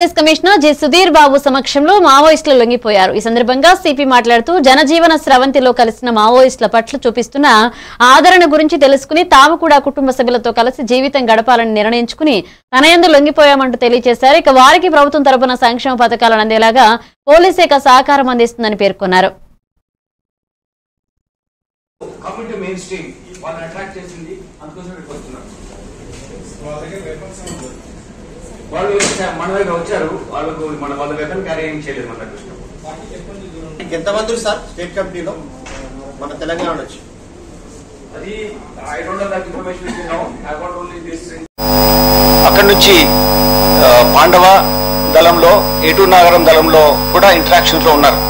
Commissioner G Sudheer Babu సమక్షంలో మావోయిస్టులు లొంగిపోయారు. ఈ సందర్భంగా సిపి మాట్లాడుతూ జనజీవన స్రవంతిలో కలిసిన మావోయిస్టుల పట్ల చూపిస్తున్న ఆదరణ గురించి తెలుసుకుని తాము కూడా కుటుంబ సభ్యులతో కలిసి జీవితం గడపాలని నిర్ణయించుకుని తన యందు లొంగిపోయామంటూ తెలియజేశారు. ఇక వారికి ప్రభుత్వం తరపున సంక్షేమ పథకాలను అందేలాగా పోలీస్ శాఖ సహకారం అందిస్తుందని పేర్కొన్నారు. వాళ్ళు మన దగ్గర వచ్చారు. వాళ్ళకు వాళ్ళ వెపన్ క్యారీయింగ్ చేయలేదు. మన దగ్గర ఎంతమంది సార్ స్టేట్ కమిటీలో మన తెలంగాణ నుంచి? అది I don't know that information is now. I want only this. అక్కడ నుంచి పాండవ దళంలో ఏటూరు నాగరం దళంలో కూడా ఇంటరాక్షన్స్ లో ఉన్నారు.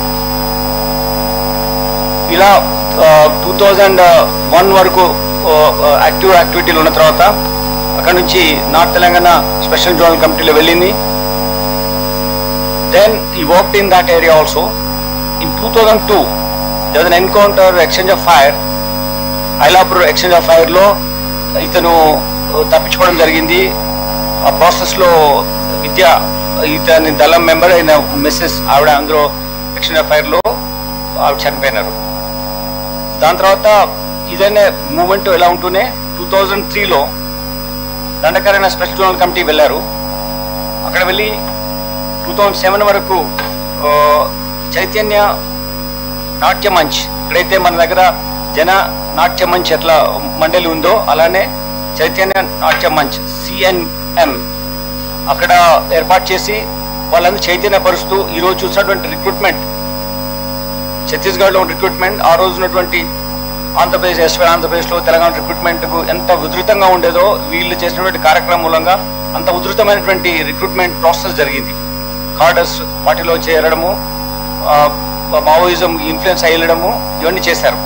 ఇలా 2001 వరకు యాక్టివిటీలు ఉన్న తర్వాత అక్కడ నుంచి నార్త్ తెలంగాణ స్పెషల్ జోనల్ కమిటీలో వెళ్ళింది. దెన్ ఈ worked in that area also. In 2002 there was an encounter, exchange of fire. Ailapur exchange of fire లో ఇతను తప్పించుకోవడం జరిగింది. ఆ ప్రాసెస్ లో విద్య ఇతని దళం మెంబర్ అయిన మిస్సెస్ ఆవిడ అందులో ఎక్స్చేంజ్ ఆఫ్ ఫైర్ లో ఆవిడ చనిపోయినారు. దాని తర్వాత ఇదైనా మూవ్మెంట్ ఎలా ఉంటూనే 2003లో దండకారణ్య స్పెషల్ జోనల్ కమిటీ వెళ్ళారు. అక్కడ వెళ్ళి 2007 వరకు చైతన్య నాట్య మంచ్, ఇక్కడైతే మన దగ్గర జన నాట్య మంచ్ ఎట్లా మండలి ఉందో అలానే చైతన్య నాట్య మంచ్ CNM అక్కడ ఏర్పాటు చేసి వాళ్ళందరూ చైతన్యపరుస్తూ ఈరోజు చూసినటువంటి రిక్రూట్మెంట్, ఛత్తీస్గఢ్లో రిక్రూట్మెంట్, ఆ రోజు ఉన్నటువంటి ఆంధ్రప్రదేశ్లో తెలంగాణ రిక్రూట్మెంట్ కు ఎంత ఉధృతంగా ఉండేదో వీళ్ళు చేసినటువంటి కార్యక్రమం మూలంగా అంత ఉధృతమైనటువంటి రిక్రూట్మెంట్ ప్రాసెస్ జరిగింది. కార్డర్స్ పార్టీలో చేరడము, మావోయిజం ఇన్ఫ్లుయెన్స్ అయ్యడము, ఇవన్నీ చేశారు.